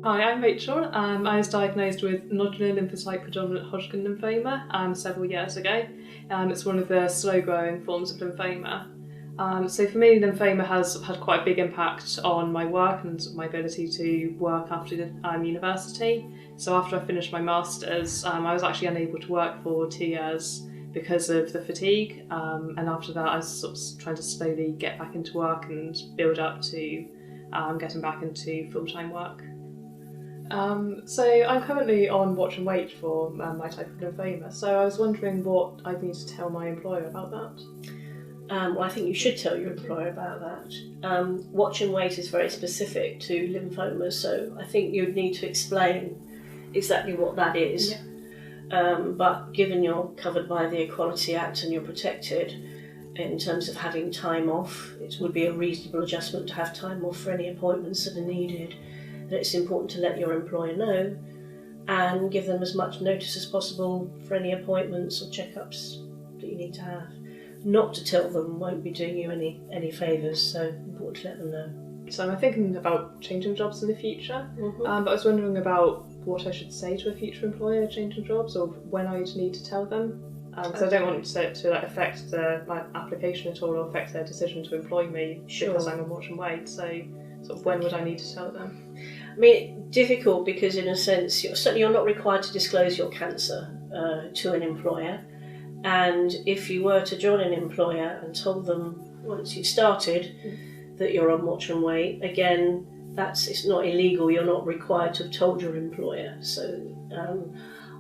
Hi, I'm Rachel. I was diagnosed with nodular lymphocyte predominant Hodgkin lymphoma several years ago. It's one of the slow-growing forms of lymphoma. So for me, lymphoma has had quite a big impact on my work and my ability to work after university. So after I finished my masters, I was actually unable to work for 2 years because of the fatigue. And after that, I was sort of trying to slowly get back into work and build up to getting back into full-time work. So I'm currently on watch and wait for my type of lymphoma, so I was wondering what I'd need to tell my employer about that. Well, I think you should tell your employer about that. Watch and wait is very specific to lymphoma, so I think you'd need to explain exactly what that is. Yeah. But given you're covered by the Equality Act and you're protected in terms of having time off, it would be a reasonable adjustment to have time off for any appointments that are needed. It's important to let your employer know and give them as much notice as possible for any appointments or checkups that you need to have. Not to tell them won't be doing you any favours, so important to let them know. So I'm thinking about changing jobs in the future, but I was wondering about what I should say to a future employer changing jobs, or when I'd need to tell them. Because I don't want it to affect my application at all or affect their decision to employ me because I'm on watch and wait. So sort of when would I need to tell them? I mean, difficult because in a sense, you're not required to disclose your cancer to an employer. And if you were to join an employer and told them once you started that you're on watch and wait, again, it's not illegal. You're not required to have told your employer. So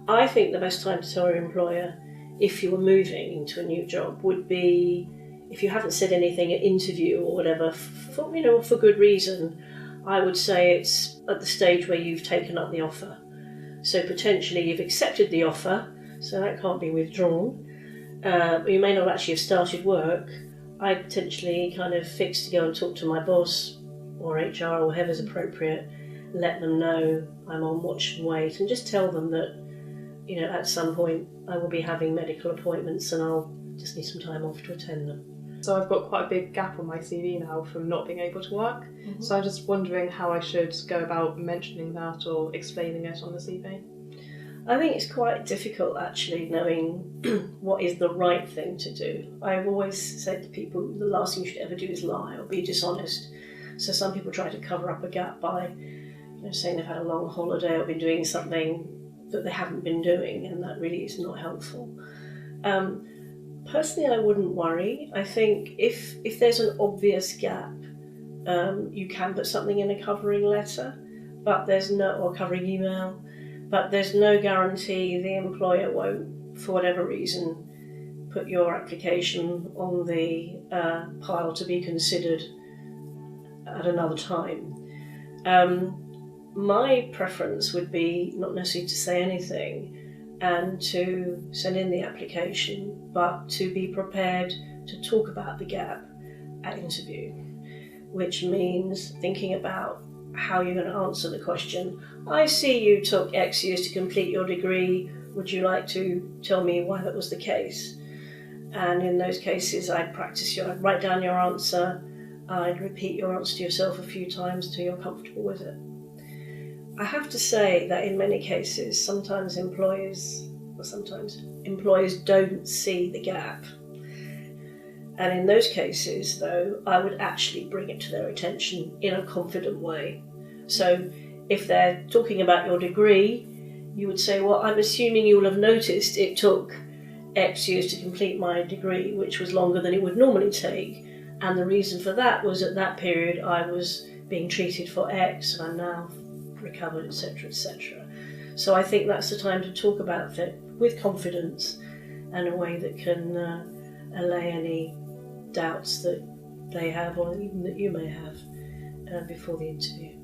I think the best time to tell your employer if you were moving into a new job would be if you haven't said anything at interview or whatever, for good reason. I would say it's at the stage where you've taken up the offer. So potentially you've accepted the offer, so that can't be withdrawn. You may not actually have started work. I'd potentially kind of fix to go and talk to my boss or HR or whoever's appropriate, let them know I'm on watch and wait, and just tell them that, at some point I will be having medical appointments and I'll just need some time off to attend them. So I've got quite a big gap on my CV now from not being able to work. So I'm just wondering how I should go about mentioning that or explaining it on the CV. I think it's quite difficult actually knowing what is the right thing to do. I've always said to people the last thing you should ever do is lie or be dishonest. So some people try to cover up a gap by saying they've had a long holiday or been doing something that they haven't been doing, and that really is not helpful. Personally, I wouldn't worry. I think if there's an obvious gap, you can put something in a covering letter, or covering email, but there's no guarantee the employer won't, for whatever reason, put your application on the pile to be considered at another time. My preference would be not necessarily to say anything and to send in the application, but to be prepared to talk about the gap at interview, which means thinking about how you're going to answer the question. I see you took X years to complete your degree. Would you like to tell me why that was the case? And in those cases, I'd write down your answer. I'd repeat your answer to yourself a few times till you're comfortable with it. I have to say that in many cases, sometimes employers don't see the gap. And in those cases, though, I would actually bring it to their attention in a confident way. So if they're talking about your degree, you would say, well, I'm assuming you will have noticed it took X years to complete my degree, which was longer than it would normally take. And the reason for that was at that period I was being treated for X and I'm now recovered, etc., etc. So I think that's the time to talk about it with confidence and a way that can allay any doubts that they have or even that you may have before the interview.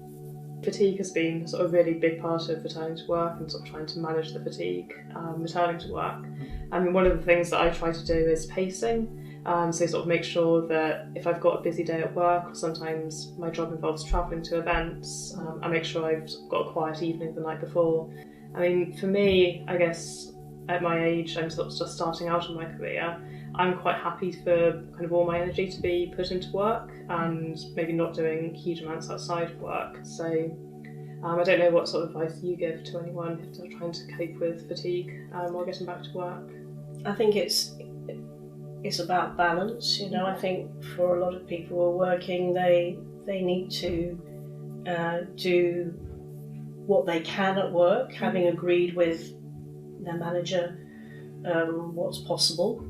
Fatigue has been sort of a really big part of returning to work and sort of trying to manage the fatigue returning to work. I mean, one of the things that I try to do is pacing. So sort of make sure that if I've got a busy day at work, or sometimes my job involves travelling to events, I make sure I've got a quiet evening the night before. I mean, for me, I guess at my age, I'm sort of just starting out in my career, I'm quite happy for kind of all my energy to be put into work and maybe not doing huge amounts outside of work. So I don't know what sort of advice you give to anyone if they're trying to cope with fatigue while getting back to work. I think it's about balance. You know, I think for a lot of people who are working, they need to do what they can at work, having agreed with their manager what's possible.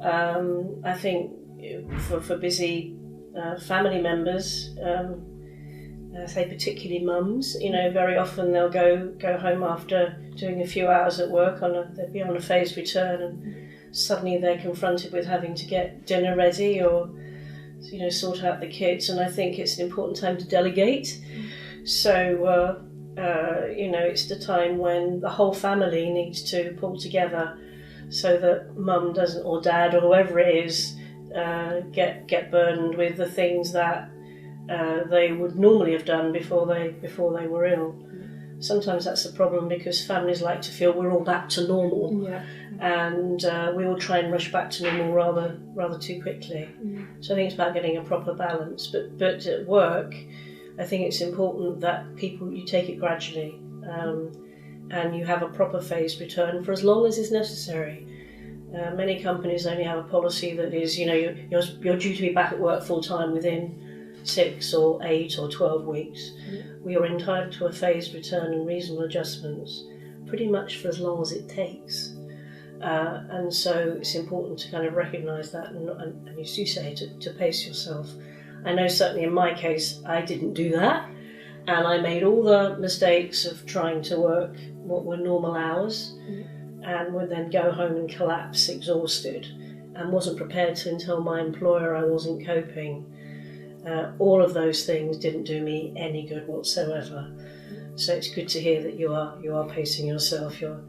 I think for busy family members, say particularly mums, you know, very often they'll go home after doing a few hours at work, they'll be on a phased return, and suddenly they're confronted with having to get dinner ready or, you know, sort out the kids. And I think it's an important time to delegate. So you know, it's the time when the whole family needs to pull together so that mum doesn't, or dad, or whoever it is, get burdened with the things that they would normally have done before they were ill. Sometimes that's a problem because families like to feel we're all back to normal, and we all try and rush back to normal rather too quickly. So I think it's about getting a proper balance. But at work, I think it's important that you take it gradually, and you have a proper phased return for as long as is necessary. Many companies only have a policy that is, you know, you're due to be back at work full time within 6 or 8 or 12 weeks. We are entitled to a phased return and reasonable adjustments pretty much for as long as it takes. And so it's important to kind of recognise that and as you say, to pace yourself. I know certainly in my case I didn't do that, and I made all the mistakes of trying to work what were normal hours, and would then go home and collapse exhausted, and wasn't prepared to tell my employer I wasn't coping. All of those things didn't do me any good whatsoever. So it's good to hear that you are pacing yourself. You're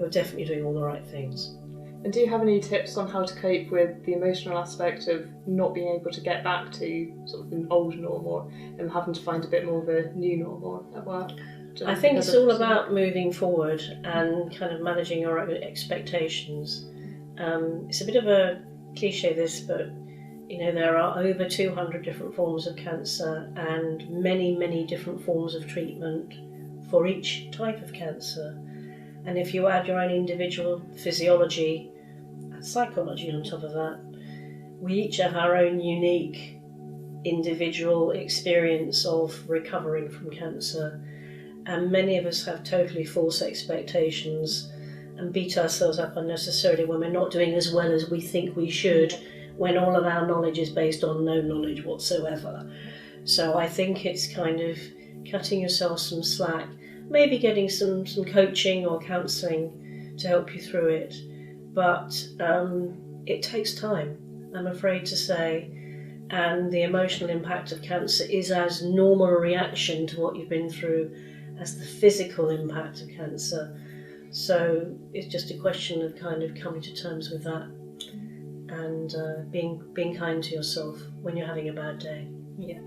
definitely doing all the right things. And do you have any tips on how to cope with the emotional aspect of not being able to get back to sort of an old normal and having to find a bit more of a new normal at work? I think it's all about moving forward and kind of managing your own expectations. It's a bit of a cliche this, but you know, there are over 200 different forms of cancer and many, many different forms of treatment for each type of cancer. And if you add your own individual physiology and psychology on top of that, we each have our own unique individual experience of recovering from cancer. And many of us have totally false expectations and beat ourselves up unnecessarily when we're not doing as well as we think we should, when all of our knowledge is based on no knowledge whatsoever. So I think it's kind of cutting yourself some slack, maybe getting some coaching or counselling to help you through it. But it takes time, I'm afraid to say, and the emotional impact of cancer is as normal a reaction to what you've been through as the physical impact of cancer. So it's just a question of kind of coming to terms with that and being kind to yourself when you're having a bad day. Yeah.